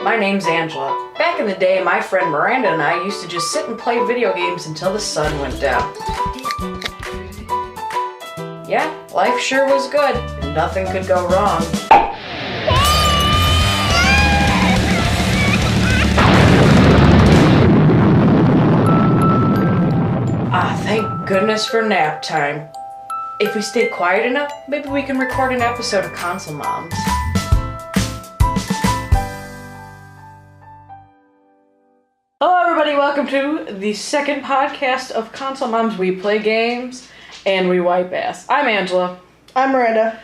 My name's Angela. Back in the day, my friend Miranda and I used to just sit and play video games until the sun went down. Yeah, life sure was good. Nothing could go wrong. Thank goodness for nap time. If we stay quiet enough, maybe we can record an episode of Console Moms. Hello everybody, welcome to the second podcast of Console Moms. We play games and we wipe ass. I'm Angela. I'm Miranda.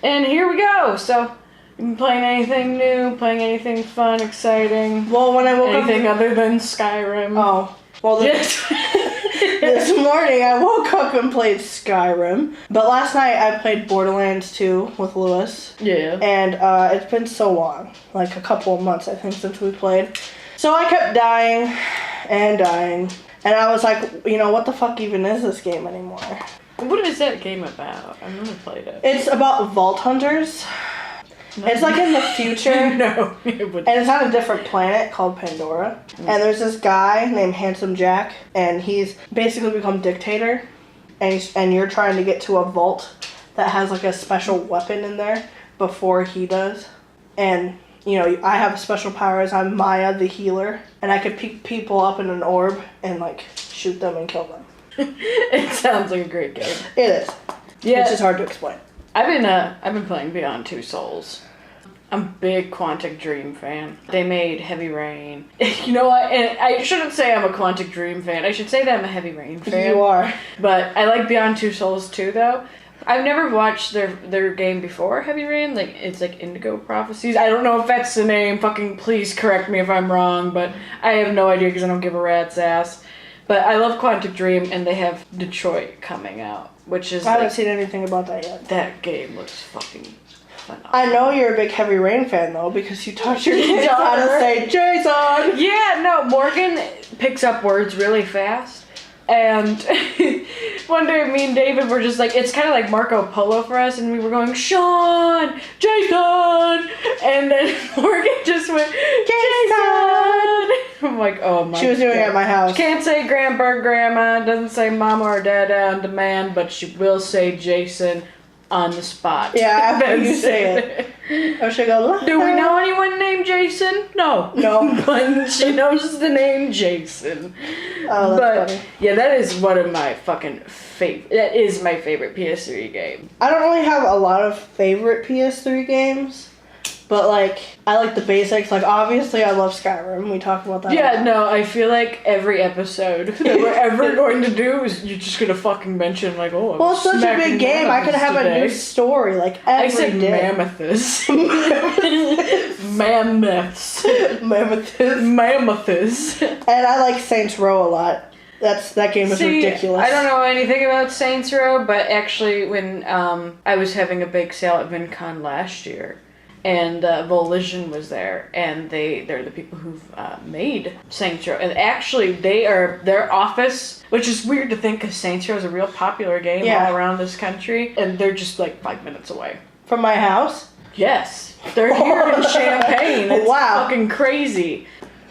And here we go. So, you been playing anything new? Playing anything fun, exciting? Well, when I woke anything other than Skyrim? Oh. Well, this morning I woke up and played Skyrim. But last night I played Borderlands 2 with Lewis. Yeah. And it's been so long. Like a couple of months, I think, since we played. So I kept dying and dying. And I was like, you know, what the fuck even is this game anymore? What is that game about? I've never played it. It's about vault hunters. No. It's like in the future. No. And it's on a different planet called Pandora. And there's this guy named Handsome Jack. And he's basically become dictator. And you're trying to get to a vault that has like a special weapon in there before he does. And, you know, I have special powers. I'm Maya the healer. And I could pick people up in an orb and like shoot them and kill them. It sounds like a great game. It is. Yeah. It's just hard to explain. I've been playing Beyond Two Souls. I'm a big Quantic Dream fan. They made Heavy Rain. You know what? And I shouldn't say I'm a Quantic Dream fan. I should say that I'm a Heavy Rain fan. You are. But I like Beyond Two Souls too, though. I've never watched their game before, Heavy Rain. Like, it's like Indigo Prophecies. I don't know if that's the name. Fucking please correct me if I'm wrong. But I have no idea because I don't give a rat's ass. But I love Quantic Dream, and they have Detroit coming out, which is... I haven't seen anything about that yet. That game looks fucking phenomenal. I know you're a big Heavy Rain fan, though, because you taught your kids how to say Jason! Yeah, no, Morgan picks up words really fast. And one day me and David were just like, it's kind of like Marco Polo for us, and we were going, Sean! Jason! And then Morgan just went, Jason! I'm like, oh my god. She was doing it at my house. She can't say grandpa or grandma, doesn't say mama or dada on demand, but she will say Jason on the spot. Yeah, after you say it. Or she'll go, do we know anyone named Jason? No. No. But she knows the name Jason. Oh, that's funny. Yeah, that is one of my fucking favorite. That is my favorite PS3 game. I don't really have a lot of favorite PS3 games. But, like, I like the basics. Like, obviously, I love Skyrim. We talked about that. Yeah, no, I feel like every episode that we're ever going to do is you're just going to fucking mention, like, oh, well, it's such a big game. I could have a new story, like, every day. Mammothus. Mammoths. Mammothus. And I like Saints Row a lot. That game is ridiculous. I don't know anything about Saints Row, but actually when I was having a bake sale at VinCon last year, and Volition was there, and they're the people who've made Saints Row. And actually, their office, which is weird to think because Saints Row is a real popular game all around this country, and they're just like 5 minutes away. From my house? Yes. They're here in Champaign. It's fucking crazy.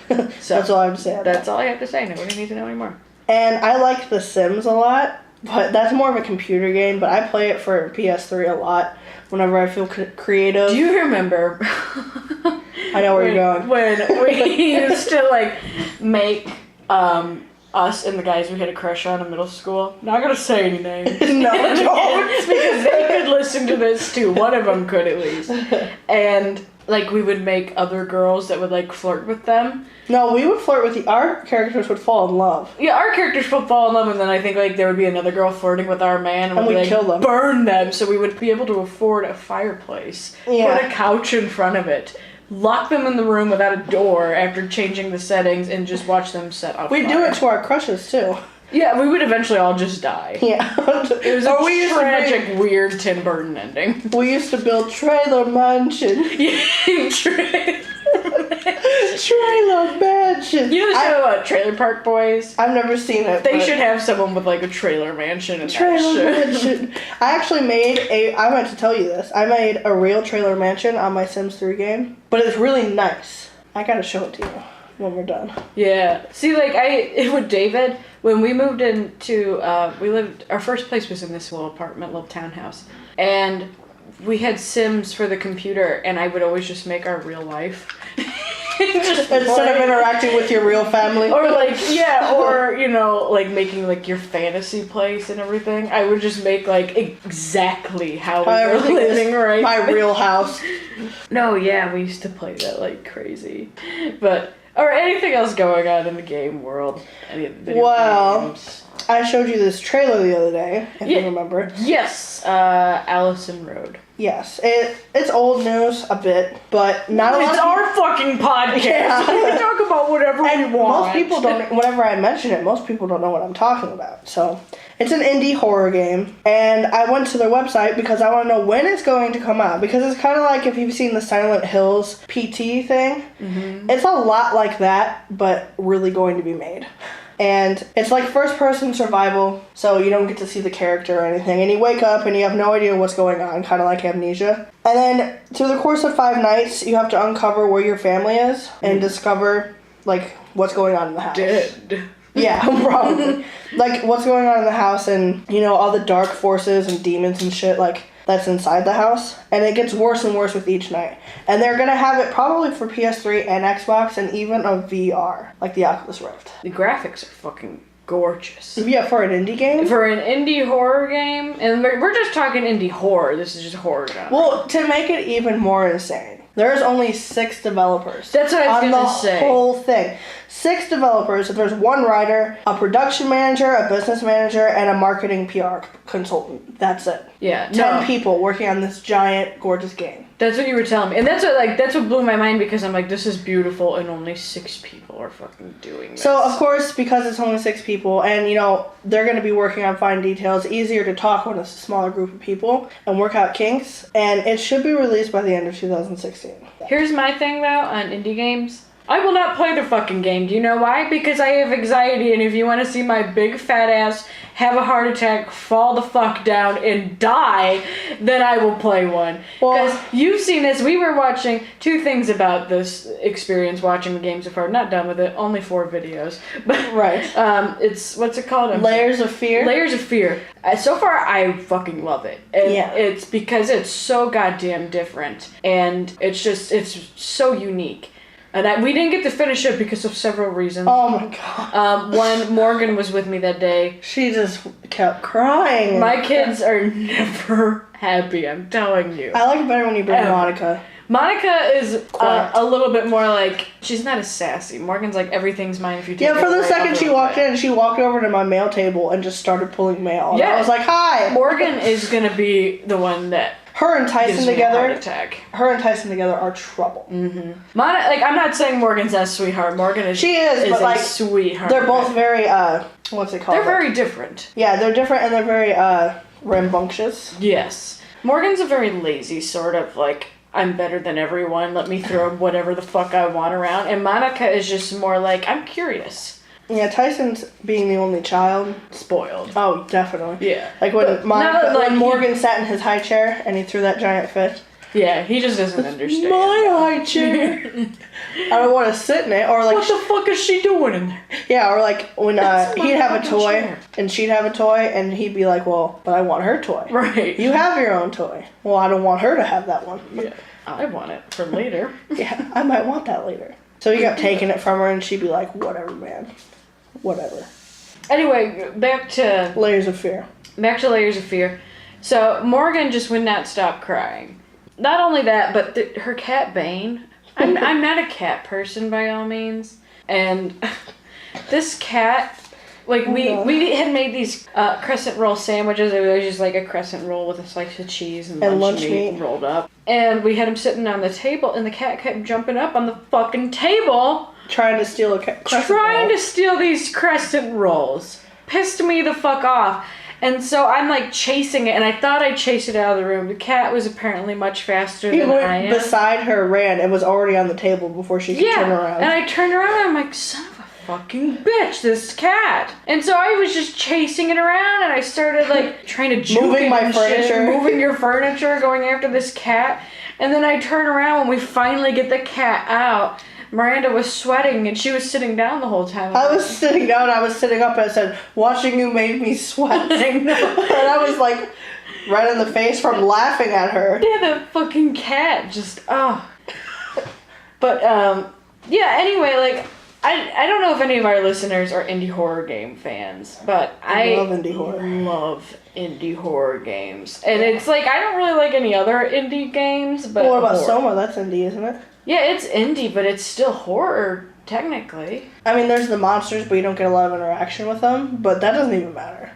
So, that's all I have to say. That's all I have to say. Nobody needs to know anymore. And I like The Sims a lot, but that's more of a computer game, but I play it for PS3 a lot. Whenever I feel creative. Do you remember? I know where you're going. When we used to like make us and the guys we had a crush on in middle school. Not gonna say any names. No, don't. Because they could listen to this too. One of them could at least. And like we would make other girls that would like flirt with them. No, we would flirt with our characters would fall in love. Yeah, our characters would fall in love, and then I think like there would be another girl flirting with our man, and we'd like, kill them, burn them, so we would be able to afford a fireplace, put a couch in front of it, lock them in the room without a door after changing the settings, and just watch them set up. We'd do it to our crushes too. Yeah, we would eventually all just die. Yeah. It was a tragic, weird Tim Burton ending. We used to build trailer mansion. Trailer mansion. You know the show Trailer Park Boys? I've never seen it. They should have someone with like a trailer mansion. Mansion. I actually I meant to tell you this. I made a real trailer mansion on my Sims 3 game, but it's really nice. I gotta show it to you when we're done. Yeah. See, like, with David, when we moved into, our first place was in this little apartment, little townhouse. And we had Sims for the computer, and I would always just make our real life. Instead of interacting with your real family. Or like, yeah, or, you know, like making like your fantasy place and everything. I would just make like exactly how we were living, right? My real house. No, yeah, we used to play that like crazy. But, or anything else going on in the game world. Any of the video games. I showed you this trailer the other day, if you remember. Yes, Allison Road. Yes, it's old news a bit, but not a lot. It's our fucking podcast. Yeah. We can talk about whatever we want. Most people don't. Whenever I mention it, most people don't know what I'm talking about. So, it's an indie horror game, and I went to their website because I want to know when it's going to come out. Because it's kind of like if you've seen the Silent Hills PT thing. Mm-hmm. It's a lot like that, but really going to be made. And it's like first-person survival, so you don't get to see the character or anything. And you wake up and you have no idea what's going on, kind of like Amnesia. And then through the course of 5 nights, you have to uncover where your family is and discover, like, what's going on in the house. Dead. Yeah, probably. Like, what's going on in the house and, you know, all the dark forces and demons and shit, like, that's inside the house. And it gets worse and worse with each night. And they're gonna have it probably for PS3 and Xbox and even a VR, like the Oculus Rift. The graphics are fucking gorgeous. Yeah, for an indie game? For an indie horror game, and we're just talking indie horror. This is just horror genre. Well, to make it even more insane, there's only 6 developers. That's what I was gonna say. On the whole thing. 6 developers. There's 1 writer, a production manager, a business manager, and a marketing PR consultant. That's it. Yeah. 10 people working on this giant, gorgeous game. That's what you were telling me. And that's what blew my mind, because I'm like, this is beautiful, and only 6 people are fucking doing this. So, of course, because it's only 6 people, and, you know, they're going to be working on fine details, easier to talk when it's a smaller group of people and work out kinks, and it should be released by the end of 2016. Here's my thing, though, on indie games. I will not play the fucking game. Do you know why? Because I have anxiety, and if you want to see my big fat ass have a heart attack, fall the fuck down, and die, then I will play one. Because you've seen this. We were watching 2 things about this experience watching the game so far. Not done with it. Only 4 videos. But right. It's, what's it called? Layers of Fear? Layers of Fear. So far, I fucking love it. And yeah. It's because it's so goddamn different. And it's so unique. And we didn't get to finish it because of several reasons. Oh my god. One, Morgan was with me that day. She just kept crying. My kids are never happy, I'm telling you. I like it better when you bring Monica. Monica is a little bit more like, she's not as sassy. Morgan's like, everything's mine if you take it. Yeah, for the second she walked in, she walked over to my mail table and just started pulling mail. Yeah. I was like, hi! Morgan is going to be the one that Her and Tyson together. Her and Tyson together are trouble. Mm-hmm. I'm not saying Morgan's a sweetheart. Morgan is. She is, but like a sweetheart. They're both very what's it called? They're very different. Yeah, they're different and they're very rambunctious. Yes, Morgan's a very lazy sort of like, I'm better than everyone. Let me throw whatever the fuck I want around. And Monica is just more like, I'm curious. Yeah, Tyson's being the only child. Spoiled. Oh, definitely. Yeah. Like when when Morgan sat in his high chair and he threw that giant fit. Yeah, he just doesn't understand. My high chair. I don't want to sit in it. Or like, what the fuck is she doing in there? Yeah, or like when he'd have a toy chair. And she'd have a toy and he'd be like, well, but I want her toy. Right. You have your own toy. Well, I don't want her to have that one. Yeah. I want it for later. Yeah, I might want that later. So he kept taking it from her and she'd be like, whatever, man. Whatever. Anyway, back to Layers of Fear. So Morgan just would not stop crying. Not only that, but her cat Bane. I'm not a cat person by all means, and this cat, like we had made these crescent roll sandwiches. It was just like a crescent roll with a slice of cheese and lunch meat rolled up, and we had him sitting on the table, and the cat kept jumping up on the fucking table. Trying to steal to steal these crescent rolls. Pissed me the fuck off. And so I'm like chasing it, and I thought I chased it out of the room. The cat was apparently much faster than I am. Beside her, ran, and was already on the table before she could turn around. And I turned around and I'm like, son of a fucking bitch, this cat. And so I was just chasing it around, and I started like trying to juke moving my furniture. Moving your furniture, going after this cat. And then I turn around when we finally get the cat out. Miranda was sweating and she was sitting down the whole time. I was sitting down, I was sitting up, and it said, watching you made me sweat. I know. And I was like, right in the face from laughing at her. Yeah, the fucking cat just, oh. But, yeah, anyway, like, I don't know if any of our listeners are indie horror game fans, but I love indie horror. Love indie horror games. And it's like, I don't really like any other indie games, but Well, what about horror. Soma? That's indie, isn't it? Yeah, it's indie, but it's still horror, technically. I mean, there's the monsters, but you don't get a lot of interaction with them, but that doesn't even matter.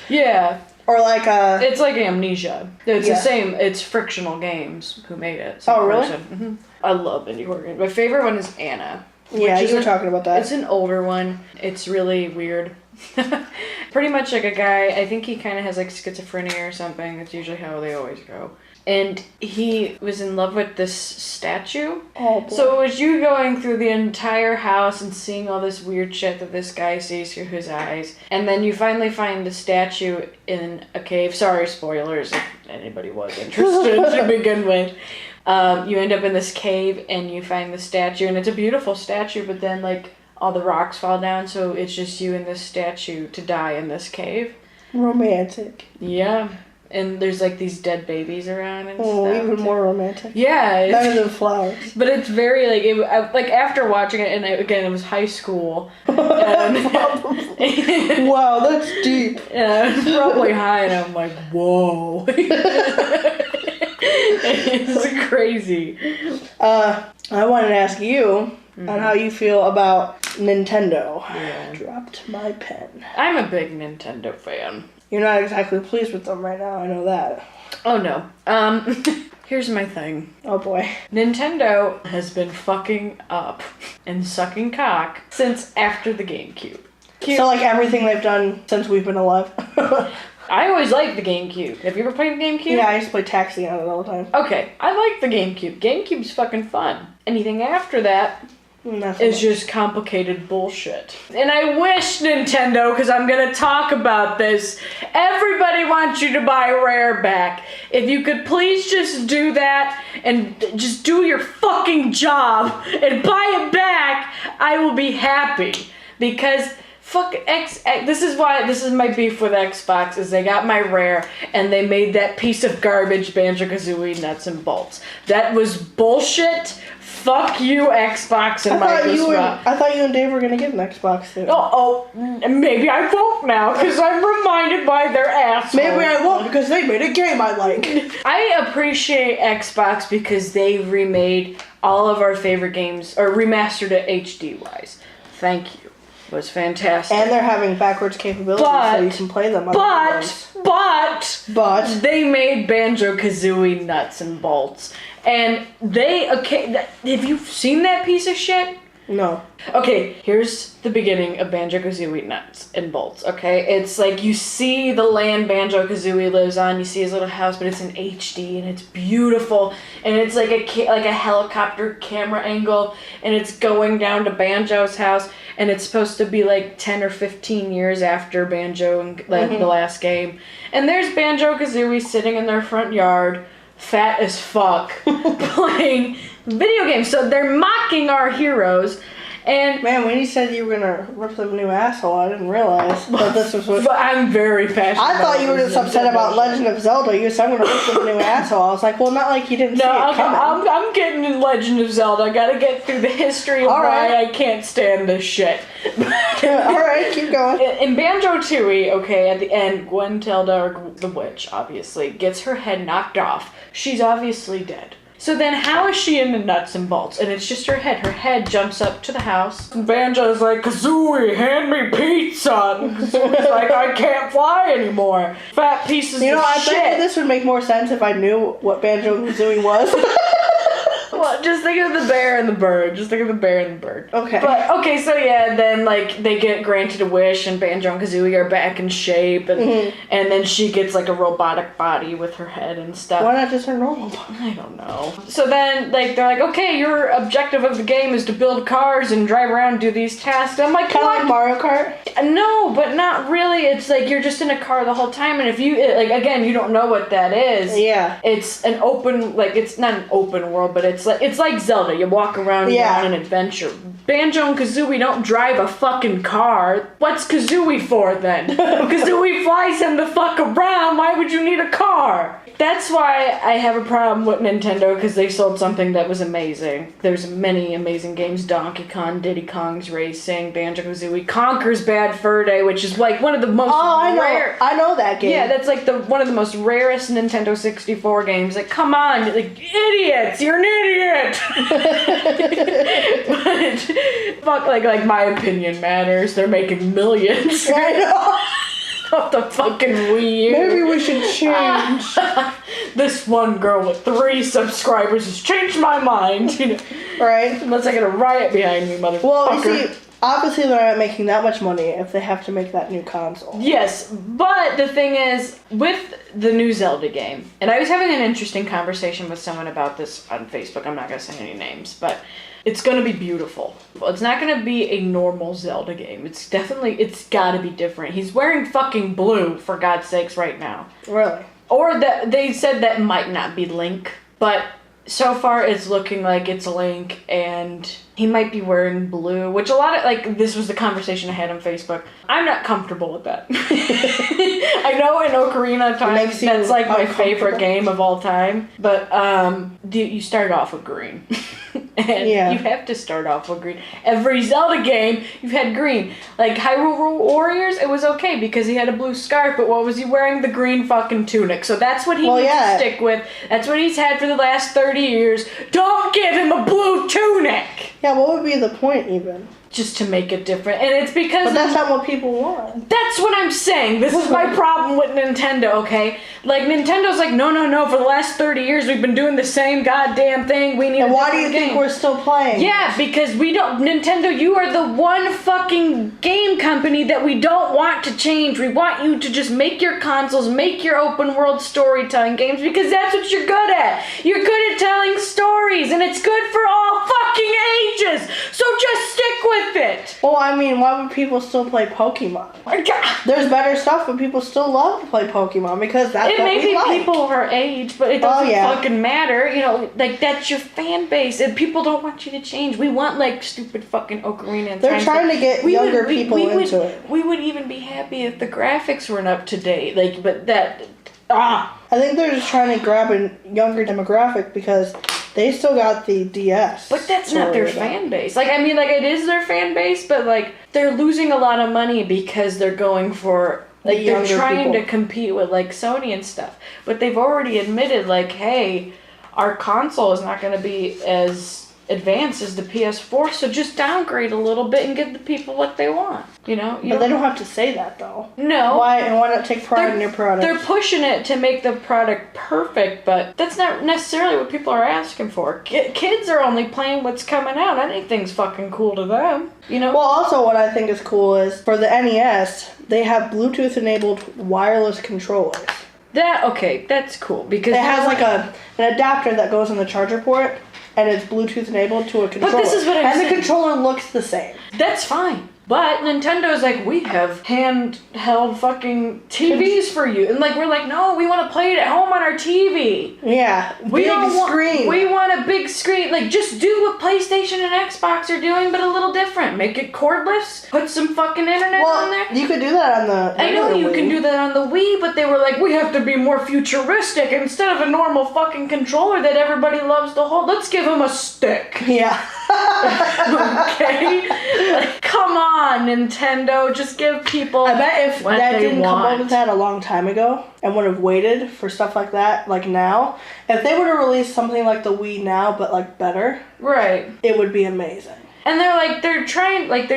Yeah. Or like, It's like Amnesia. It's Yeah. the same. It's Frictional Games who made it. Oh, really? Mm-hmm. I love indie horror games. My favorite one is Anna. yeah, which you were is talking about that. It's an older one. It's really weird. Pretty much like a guy, I think he kind of has like schizophrenia or something. That's usually how they always go. And he was in love with this statue. Oh, boy. So it was you going through the entire house and seeing all this weird shit that this guy sees through his eyes. And then you finally find the statue in a cave. Sorry, spoilers, if anybody was interested to begin with. You end up in this cave and you find the statue. And it's a beautiful statue, but then, like, all the rocks fall down. So it's just you and this statue to die in this cave. Romantic. Yeah. And there's, like, these dead babies around and Oh, stuff. even more romantic. Yeah. Better than flowers. But it's very, like, after watching it, and again, it was high school. And, Wow, that's deep. and I was probably high, and I'm like, whoa. It's crazy. I wanted to ask you on how you feel about Nintendo. Yeah. Dropped my pen. I'm a big Nintendo fan. You're not exactly pleased with them right now, I know that. Oh, no. Here's my thing. Oh boy. Nintendo has been fucking up and sucking cock since after the GameCube. So like everything they've done since we've been alive. I always liked the GameCube. Have you ever played the GameCube? Yeah, I used to play Taxi on it all the time. Okay, I like the GameCube. GameCube's fucking fun. Anything after that is just complicated bullshit. And I wish Nintendo, because I'm gonna talk about this, everybody wants you to buy Rare back. If you could please just do that and just do your fucking job and buy it back, I will be happy. Because fuck this is my beef with Xbox, is they got my Rare and they made that piece of garbage Banjo-Kazooie nuts and bolts. That was bullshit. Fuck you, Xbox and Microsoft. I thought you and Dave were gonna get an Xbox too. Oh, maybe I won't now, because I'm reminded by their assholes. Maybe I won't because they made a game I like. I appreciate Xbox because they remade all of our favorite games, or remastered it HD-wise. Thank you. It was fantastic. And they're having backwards capabilities so you can play them on But they made Banjo-Kazooie nuts and bolts. And have you seen that piece of shit? No. Okay, here's the beginning of Banjo-Kazooie nuts and bolts, okay? It's like you see the land Banjo-Kazooie lives on, you see his little house, but it's in HD and it's beautiful. And it's like a helicopter camera angle, and it's going down to Banjo's house, and it's supposed to be like 10 or 15 years after Banjo and the last game. And there's Banjo-Kazooie sitting in their front yard, fat as fuck, playing video games. So they're mocking our heroes. And man, when you said you were gonna rip them a new asshole, I didn't realize that this was what. But I'm very passionate. I thought you were just upset about Legend of Zelda. You said I'm gonna rip them a new asshole. I was like, well, not like you didn't see it coming. I'm getting in Legend of Zelda. I gotta get through the history of why I can't stand this shit. Alright, keep going. In Banjo-Tooie, okay, at the end, Gwentilda, or the witch, obviously, gets her head knocked off. She's obviously dead. So then how is she in the nuts and bolts? And it's just her head. Her head jumps up to the house. And Banjo's like, Kazooie, hand me pizza. And Kazooie's like, I can't fly anymore. Fat pieces of shit. I bet this would make more sense if I knew what Banjo-Kazooie was. Well, just think of the bear and the bird. Just think of the bear and the bird. Okay. But, okay, so yeah, then, like, they get granted a wish, and Banjo and Kazooie are back in shape, and then she gets, like, a robotic body with her head and stuff. Why not just her normal body? I don't know. So then, like, they're like, okay, your objective of the game is to build cars and drive around and do these tasks. I'm like, kind of like Mario Kart? No, but not really. It's like you're just in a car the whole time, and if you, again, you don't know what that is. Yeah. It's an open, like, it's not an open world, but it's like it's like Zelda. You walk around, you're on an adventure. Banjo and Kazooie don't drive a fucking car. What's Kazooie for then? Kazooie flies him the fuck around. Why would you need a car? That's why I have a problem with Nintendo, because they sold something that was amazing. There's many amazing games. Donkey Kong, Diddy Kong's Racing, Banjo-Kazooie, Conker's Bad Fur Day, which is like one of the most rare... I know that game. Yeah, that's like one of the most rarest Nintendo 64 games. Like, come on, like, idiots, you're an idiot! But, fuck, like my opinion matters. They're making millions. I know. Of the fucking Wii U. Maybe we should change. This one girl with 3 subscribers has changed my mind. Right? Unless I get a riot behind me, motherfucker. Well, you see, obviously they're not making that much money if they have to make that new console. Yes, but the thing is, with the new Zelda game, and I was having an interesting conversation with someone about this on Facebook. I'm not going to say any names, but it's going to be beautiful. It's not going to be a normal Zelda game. It's got to be different. He's wearing fucking blue, for God's sakes, right now. Really? Or that they said that might not be Link, but so far it's looking like it's Link, and he might be wearing blue, which a lot of, like, this was the conversation I had on Facebook. I'm not comfortable with that. I know in Ocarina of Time, that's like my favorite game of all time, but you start off with green. And you have to start off with green. Every Zelda game, you've had green. Like Hyrule Warriors, it was okay because he had a blue scarf, but what was he wearing? The green fucking tunic. So that's what he needs to stick with. That's what he's had for the last 30 years. Don't give him a blue tunic! Yeah, what would be the point even? Just to make it different. And it's because... But that's not what people want. That's what I'm saying. This is my problem with Nintendo, okay? Like, Nintendo's like, no, for the last 30 years we've been doing the same goddamn thing. We need a different game. And why do you think we're still playing? Yeah, because we don't... Nintendo, you are the one fucking game company that we don't want to change. We want you to just make your consoles, make your open world storytelling games, because that's what you're good at. You're good at telling stories, and it's good for all fucking ages. So just stick with it. Well, I mean, why would people still play Pokemon? There's better stuff, but people still love to play Pokemon because that's what we like. It may be people our age, but it doesn't fucking matter. You know, like, that's your fan base, and people don't want you to change. We want, like, stupid fucking Ocarina. They're trying to get younger people into it. We would even be happy if the graphics weren't up to date. Like, but that... I think they're just trying to grab a younger demographic because they still got the DS. But that's not their fan base. Like, I mean, like, it is their fan base, but, like, they're losing a lot of money because they're going for... Like, they're trying to compete with, like, Sony and stuff. But they've already admitted, like, hey, our console is not going to be as advanced as the PS4, so just downgrade a little bit and give the people what they want, you know? But they don't have to say that, though. No. Why not take pride in your product? They're pushing it to make the product perfect, but that's not necessarily what people are asking for. Kids are only playing what's coming out. Anything's fucking cool to them, you know? Well, also what I think is cool is, for the NES, they have Bluetooth-enabled wireless controllers. That's cool, because... It has, like, an adapter that goes in the charger port, and it's Bluetooth enabled to a controller. But this is what I'm saying. And the controller looks the same. That's fine. But Nintendo's like, we have handheld fucking TVs for you. And like, we're like, no, we want to play it at home on our TV. Yeah, big screen. We want a big screen. Like, just do what PlayStation and Xbox are doing, but a little different. Make it cordless. Put some fucking internet on there. You could do that on the I know you can do that on the Wii, but they were like, we have to be more futuristic. Instead of a normal fucking controller that everybody loves to hold, let's give them a stick. Yeah. Okay? Like, come on, Nintendo. Just give people I bet if what that they didn't want. come up with that a long time ago and would have waited for stuff like that, like now, if they would have released something like the Wii now, but like better, right, it would be amazing. And they're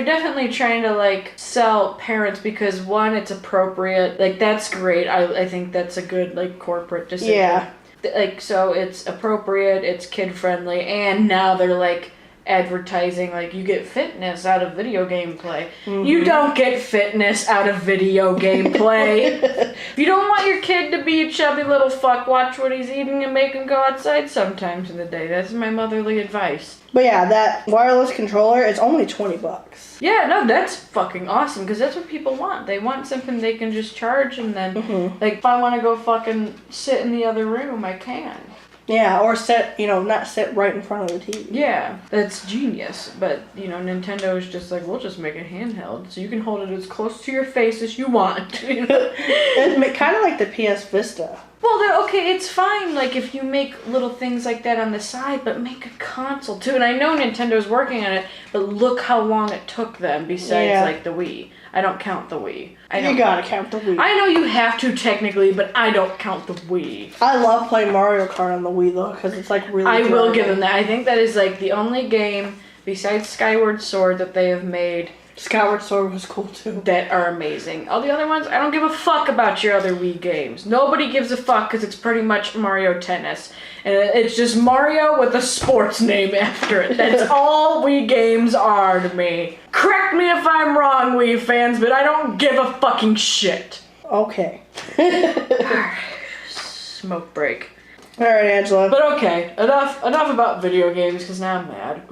definitely trying to, like, sell parents because, one, it's appropriate. Like, that's great. I think that's a good, like, corporate decision. Yeah. Like, so it's appropriate, it's kid-friendly, and now they're, like, advertising, like, you get fitness out of video gameplay. Mm-hmm. You don't get fitness out of video gameplay. If you don't want your kid to be a chubby little fuck, watch what he's eating and make him go outside sometimes in the day. That's my motherly advice. But yeah, that wireless controller is only $20. Yeah, no, that's fucking awesome, because that's what people want. They want something they can just charge, and then, like, if I want to go fucking sit in the other room, I can. Yeah, or not sit right in front of the TV. Yeah, that's genius. But, Nintendo is just like, we'll just make it handheld so you can hold it as close to your face as you want. It's kind of like the PS Vista. Well, okay, it's fine, like, if you make little things like that on the side, but make a console, too. And I know Nintendo's working on it, but look how long it took them besides, like, the Wii. I don't count the Wii. You gotta count the Wii. I know you have to, technically, but I don't count the Wii. I love playing Mario Kart on the Wii, though, because it's, like, really I driving. will give them that. I think that is, like, the only game, besides Skyward Sword, that they have made... Skyward Sword was cool, too. That are amazing. All the other ones, I don't give a fuck about your other Wii games. Nobody gives a fuck because it's pretty much Mario Tennis. And it's just Mario with a sports name after it. That's all Wii games are to me. Correct me if I'm wrong, Wii fans, but I don't give a fucking shit. Okay. Smoke break. Alright, Angela. But okay, enough about video games because now I'm mad.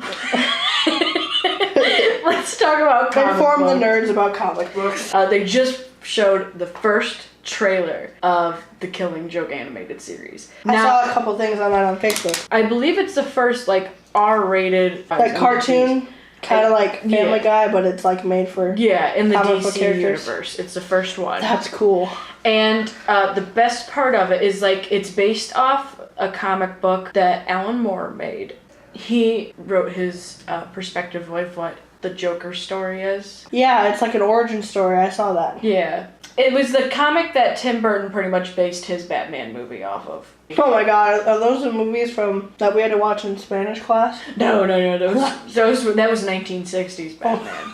Let's talk about comic Inform books. the nerds about comic books. They just showed the first trailer of the Killing Joke animated series. I saw a couple things on that on Facebook. I believe it's the first, like, R-rated... Like cartoon, kind of like Family Guy, but it's, like, made for in the comic book DC characters. universe. It's the first one. That's cool. And the best part of it is, like, it's based off a comic book that Alan Moore made. He wrote his perspective of what the Joker story is. Yeah, it's like an origin story. I saw that. Yeah. It was the comic that Tim Burton pretty much based his Batman movie off of. Oh my god, are those the movies that we had to watch in Spanish class? No. That was 1960s Batman.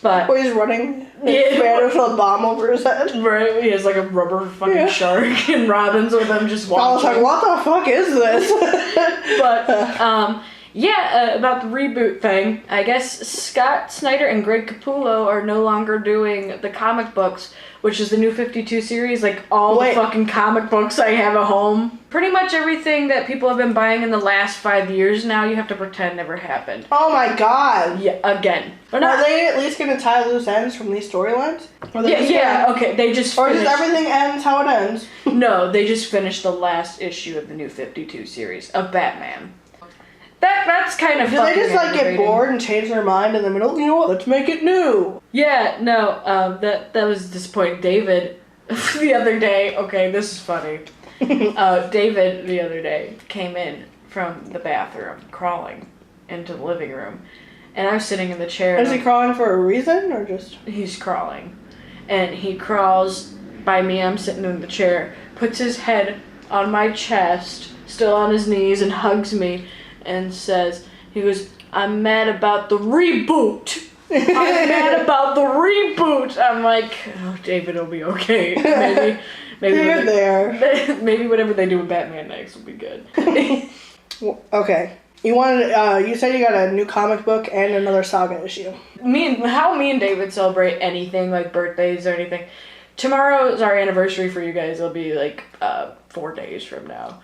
But where he's running in Spanish with a bomb over his head. Right, he has like a rubber fucking shark and Robin's with him just watching. I was like, what the fuck is this? But, about the reboot thing, I guess Scott Snyder and Greg Capullo are no longer doing the comic books, which is the New 52 series, like all the fucking comic books I have at home. Pretty much everything that people have been buying in the last 5 years now, you have to pretend never happened. Oh my god. Yeah, again. Are they at least going to tie loose ends from these storylines? Okay, they just Or finished... just everything ends how it ends? No, they just finished the last issue of the New 52 series of Batman. That's kind of Do fucking they just like get aggravating. bored and change their mind in the middle? You know what? Let's make it new. Yeah, no, that was disappointing. David, the other day, okay, this is funny. David, the other day, came in from the bathroom, crawling into the living room. And I was sitting in the chair. Is he crawling for a reason, or just... He's crawling. And he crawls by me, I'm sitting in the chair, puts his head on my chest, still on his knees, and hugs me. And says, he goes, I'm mad about the reboot. I'm mad about the reboot. I'm like, oh, David will be okay. Maybe You're there. Maybe whatever they do with Batman next will be good. Okay. You said you got a new comic book and another Saga issue. How me and David celebrate anything, like birthdays or anything. Tomorrow's our anniversary for you guys. It'll be like 4 days from now.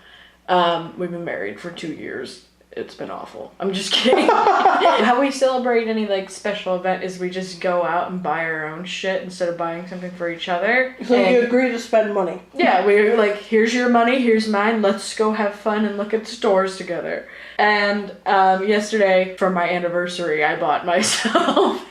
We've been married for 2 years. It's been awful. I'm just kidding. How we celebrate any like special event is we just go out and buy our own shit instead of buying something for each other. So you agree to spend money. Yeah, we're like, here's your money, here's mine, let's go have fun and look at stores together. And yesterday, for my anniversary, I bought myself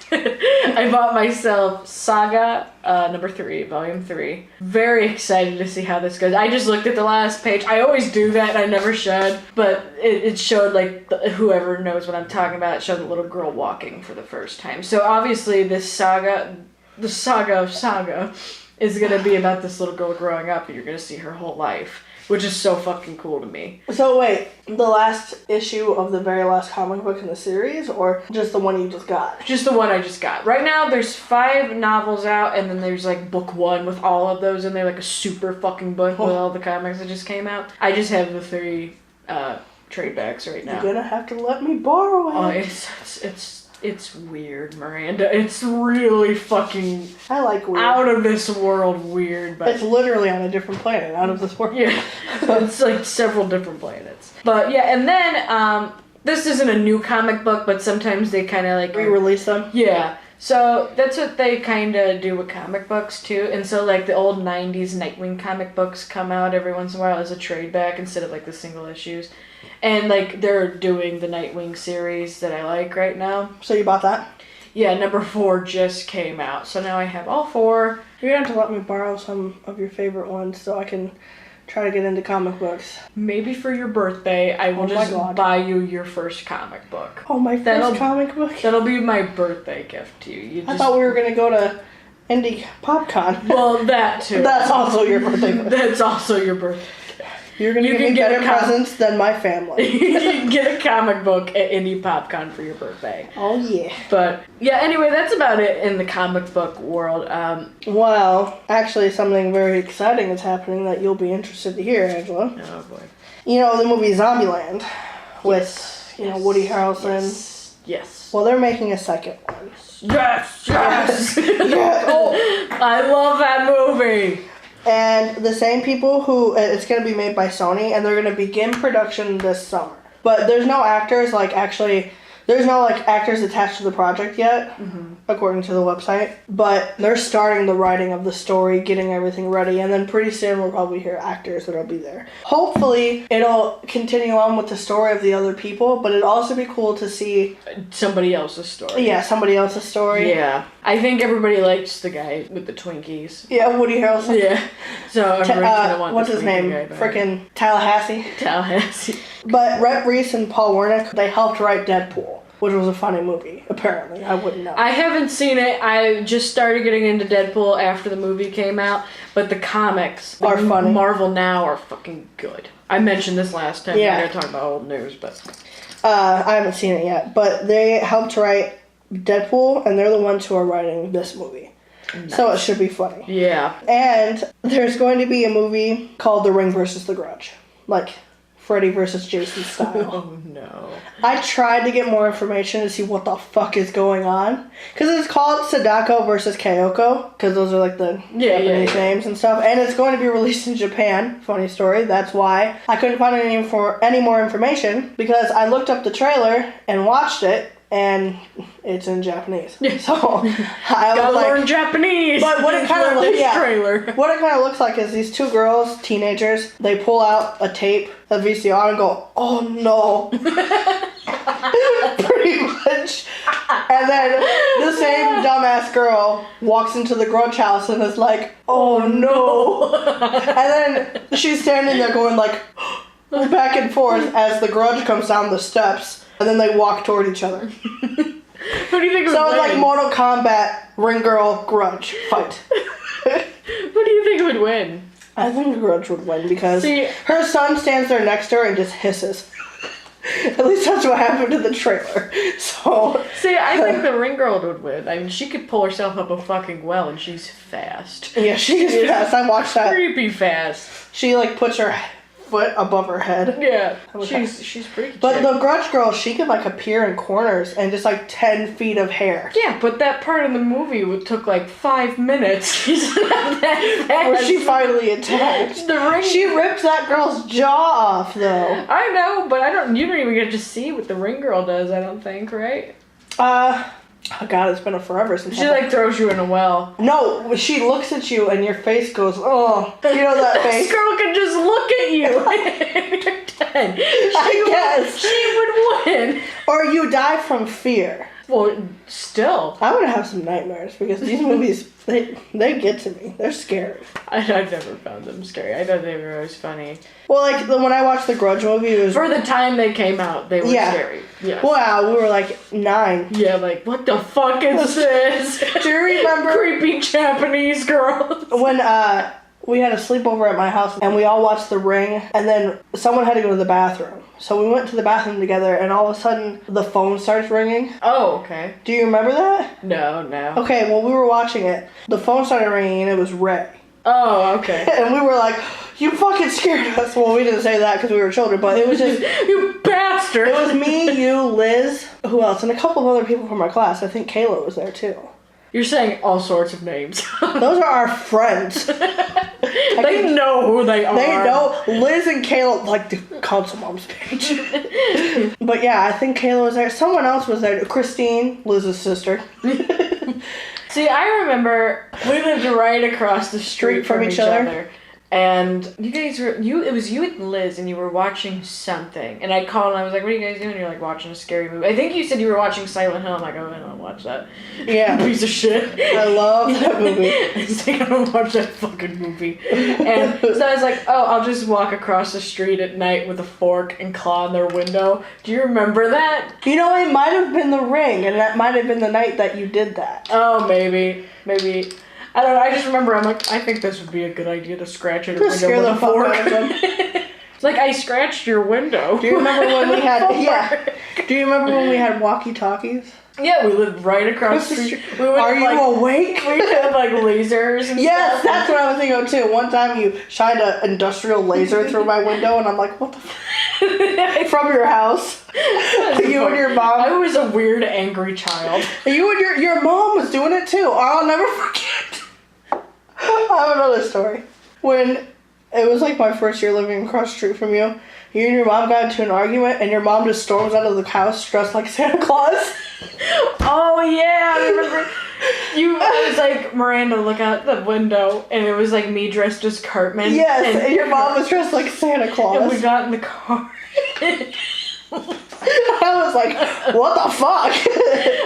Saga number 3, volume 3. Very excited to see how this goes. I just looked at the last page. I always do that, I never should. But it showed, like, whoever knows what I'm talking about, it showed the little girl walking for the first time. So obviously this saga, the saga of Saga, is going to be about this little girl growing up, and you're going to see her whole life. Which is so fucking cool to me. So wait, the last issue of the very last comic book in the series, or just the one you just got? Just the one I just got. Right now, there's 5 novels out, and then there's like book 1 with all of those in there, like a super fucking book with all the comics that just came out. I just have the 3 trade backs right now. You're gonna have to let me borrow it. Oh, it's weird, Miranda. It's really fucking I like weird. out of this world weird, but it's literally on a different planet, out of this world. Yeah, it's like several different planets. But yeah, and then this isn't a new comic book, but sometimes they kind of like Re-release them. Yeah. So that's what they kind of do with comic books too. And so like the old 90s Nightwing comic books come out every once in a while as a trade back instead of like the single issues. And like they're doing the Nightwing series that I like right now. So you bought that? Yeah, number 4 just came out. So now I have all 4. You're going to have to let me borrow some of your favorite ones so I can try to get into comic books. Maybe for your birthday, I will just buy you your first comic book. Oh, my first comic book? That'll be my birthday gift to you. I thought we were going to go to Indie PopCon. Well, that too. That's also your birthday gift. That's also your birthday. You're going to give me better presents than my family. You can get a comic book at Indie PopCon for your birthday. Oh, yeah. But, yeah, anyway, that's about it in the comic book world. Well, actually, something very exciting is happening that you'll be interested to hear, Angela. Oh, boy. You know, the movie Zombieland with, Woody Harrelson. Yes. Well, they're making a second one. Yes! Yeah. Oh. I love that movie! And the same people who, it's going to be made by Sony, and they're going to begin production this summer. But there's no actors, there's no, actors attached to the project yet, according to the website. But they're starting the writing of the story, getting everything ready, and then pretty soon we'll probably hear actors that'll be there. Hopefully, it'll continue on with the story of the other people, but it'd also be cool to see somebody else's story. Yeah, somebody else's story. Yeah. I think everybody likes the guy with the Twinkies. Yeah, Woody Harrelson. Yeah. So everyone's gonna want what's his name? Frickin' Tallahassee. Tallahassee. But Rhett Reese and Paul Wernick, they helped write Deadpool, which was a funny movie, apparently. I wouldn't know. I haven't seen it. I just started getting into Deadpool after the movie came out, but the comics are funny. Marvel Now are fucking good. I mentioned this last time. Yeah. We were talking about old news, but I haven't seen it yet, but they helped write Deadpool, and they're the ones who are writing this movie. Nice. So it should be funny. Yeah. And there's going to be a movie called The Ring vs. The Grudge. Like Freddy vs. Jason style. Oh, no. I tried to get more information to see what the fuck is going on. Because it's called Sadako vs. Kyoko. Because those are the Japanese names and stuff. And it's going to be released in Japan. Funny story. That's why I couldn't find any more information. Because I looked up the trailer and watched it. And it's in Japanese. So I gotta learn Japanese. But what it kind of looks like is these two girls, teenagers, they pull out a tape, a VCR, and go, "Oh no!" Pretty much. And then the same dumbass girl walks into the Grudge house and is like, "Oh no!" And then she's standing there going back and forth as the Grudge comes down the steps. And then they walk toward each other. Who do you think would So it's win? like Mortal Kombat, Ring Girl, Grudge fight. Who do you think would win? I think Grudge would win because her son stands there next to her and just hisses. At least that's what happened in the trailer. So I think the Ring Girl would win. I mean, she could pull herself up a fucking well, and she's fast. Yeah, she is fast. I watched that. Creepy fast. She puts her foot above her head. Yeah, she's pretty. But the Grudge girl, she could appear in corners and just 10 feet of hair. Yeah, but that part of the movie took 5 minutes. She's not that fast. Where she finally attacked. She ripped that girl's jaw off, though. I know, but you don't even get to see what the Ring Girl does. I don't think, right? Oh God, it's been forever since she throws you in a well. No, she looks at you and your face goes, oh, you know that face? This girl can just look at you. You're dead. I guess. She would win. Or you die from fear. Well, still. I would have some nightmares because these movies, they get to me. They're scary. I've never found them scary. I thought they were always funny. Well, when I watched the Grudge movie, it was... For the time they came out, they were scary. Yeah. Wow, we were 9. Yeah, what the fuck is this? Do you remember... Creepy Japanese girls. When, we had a sleepover at my house, and we all watched The Ring, and then someone had to go to the bathroom. So we went to the bathroom together, and all of a sudden, the phone starts ringing. Oh, okay. Do you remember that? No. Okay, well, we were watching it. The phone started ringing, and it was Ray. Oh, okay. And we were like, you fucking scared us. Well, we didn't say that because we were children, but it was just... You bastard! It was me, you, Liz, who else? And a couple of other people from our class. I think Kayla was there, too. You're saying all sorts of names. Those are our friends. They know who they are. They know. Liz and Kayla, the ConsoleMoms page. But yeah, I think Kayla was there. Someone else was there. Christine, Liz's sister. See, I remember we lived right across the street from each other. And you guys were, it was you and Liz, and you were watching something. And I called and I was like, what are you guys doing? And you're like, watching a scary movie. I think you said you were watching Silent Hill. I'm like, oh, I don't watch that. Yeah. Piece of shit. I love that movie. I was like, I don't watch that fucking movie. And so I was like, oh, I'll just walk across the street at night with a fork and claw in their window. Do you remember that? You know, it might have been The Ring, and that might have been the night that you did that. Oh, maybe. I don't know, I just remember, I'm like, I think this would be a good idea to scratch at a window with a fork. It's like, I scratched your window. Do you remember when we had, Do you remember when we had walkie-talkies? Yeah, we lived right across the street. Are you awake? We had like lasers and yes, stuff. That's what I was thinking of too. One time you shined an industrial laser through my window, and I'm like, what the fuck? From your house. You and your mom. I was a weird, angry child. You and your mom was doing it too. I'll never forget. I have another story. When it was like my first year living across the street from you, you and your mom got into an argument, and your mom just storms out of the house dressed like Santa Claus. Oh yeah, I remember. I was like, Miranda, look out the window, and it was like me dressed as Cartman. Yes, and your mom was dressed like Santa Claus. And we got in the car. I was like, what the fuck?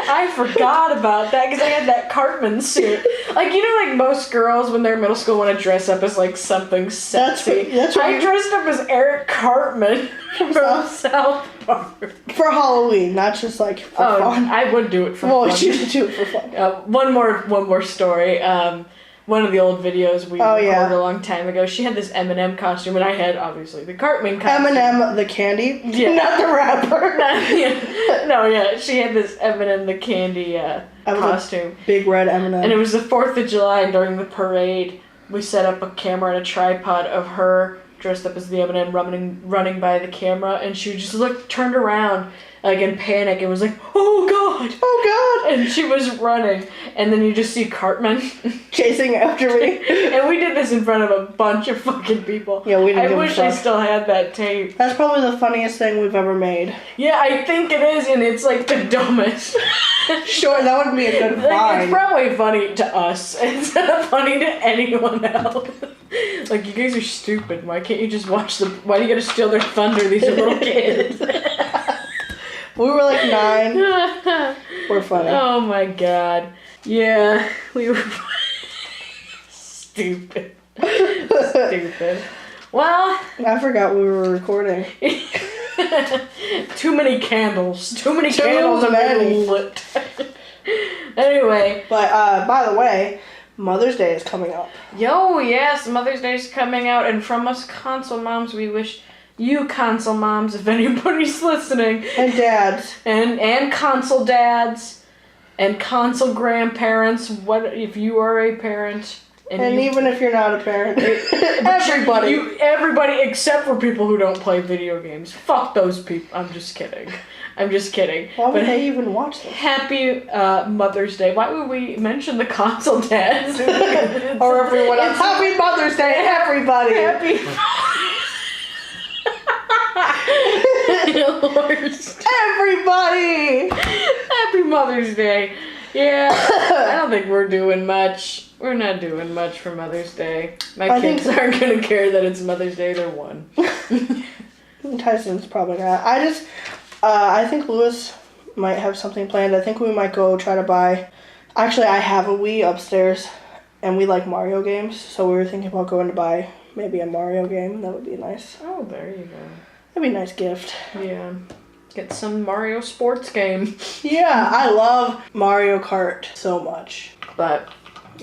I forgot about that because I had that Cartman suit. Like, you know, like most girls when they're in middle school want to dress up as like something sexy. That's I dressed up as Eric Cartman from South Park. For Halloween, not just like for fun. I would do it for fun. Well, you should do it for fun. One more story. One of the old videos we recorded a long time ago, she had this M&M costume, and I had, obviously, the Cartman costume. M&M the candy? Yeah. Not the rapper. She had this M&M the candy costume. Big red M&M. And it was the 4th of July, and during the parade, we set up a camera and a tripod of her dressed up as the M&M running by the camera, and she just turned around, like in panic, and was like, oh god, and she was running, and then you just see Cartman chasing after me, and we did this in front of a bunch of fucking people. Yeah, we didn't. I wish I still had that tape. That's probably the funniest thing we've ever made. Yeah, I think it is, and it's like the dumbest. Sure, that would be a good find. It's probably funny to us. It's not funny to anyone else. Like, you guys are stupid. Why can't you just watch them? Why do you gotta steal their thunder? These are little kids. We were like 9. We're funny. Oh my god. Yeah, we were stupid. Stupid. Well, I forgot we were recording. Too many candles. Too many candles have been lit. Anyway. But, by the way, Mother's Day is coming up. Yo, yes, Mother's Day is coming out, and from us console moms, we wish you console moms, if anybody's listening, and dads, and console dads, and console grandparents. What if you are a parent? And even if you're not a parent, everybody except for people who don't play video games. Fuck those people. I'm just kidding. Why would they even watch this? Happy Mother's Day. Why would we mention the console dads? Or everyone else. Happy Mother's Day, everybody. Happy. Everybody. Happy Mother's Day. Yeah, I don't think we're doing much. We're not doing much for Mother's Day. My kids aren't going to care that it's Mother's Day. They're 1. Tyson's probably not. I think Lewis might have something planned. I think we might go try to buy... Actually, I have a Wii upstairs, and we like Mario games, so we were thinking about going to buy maybe a Mario game. That would be nice. Oh, there you go. That'd be a nice gift. Yeah. Get some Mario sports game. Yeah, I love Mario Kart so much. But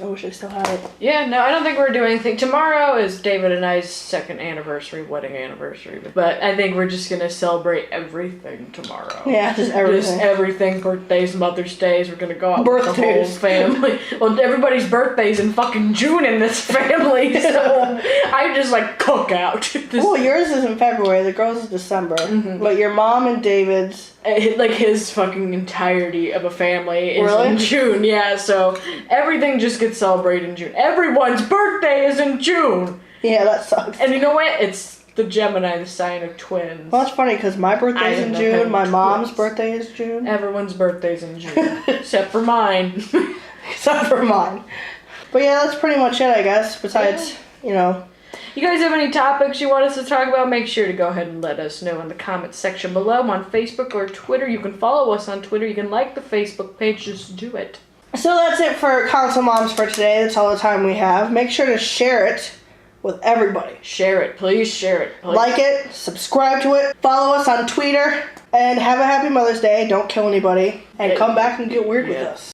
I wish I still had it. Yeah, no, I don't think we're doing anything. Tomorrow is David and I's 2nd wedding anniversary. But I think we're just going to celebrate everything tomorrow. Yeah, just everything. Just everything. Birthdays, Mother's Days. We're going to go out with the whole family. Well, everybody's birthday's in fucking June in this family, so I just, cook out. Well, yours is in February. The girls is December. Mm-hmm. But your mom and David's... his fucking entirety of a family is in June, yeah, so everything just gets celebrated in June. Everyone's birthday is in June! Yeah, that sucks. And you know what? It's the Gemini, the sign of twins. Well, that's funny, because my birthday's in June, my mom's birthday is June. Everyone's birthday's in June, except for mine. except for mine. But yeah, that's pretty much it, I guess. Besides, you know. You guys have any topics you want us to talk about? Make sure to go ahead and let us know in the comments section below on Facebook or Twitter. You can follow us on Twitter. You can like the Facebook page. Just do it. So that's it for Console Moms for today. That's all the time we have. Make sure to share it with everybody. Share it. Please share it. Please. Like it. Subscribe to it. Follow us on Twitter. And have a happy Mother's Day. Don't kill anybody. And come back and get weird with us.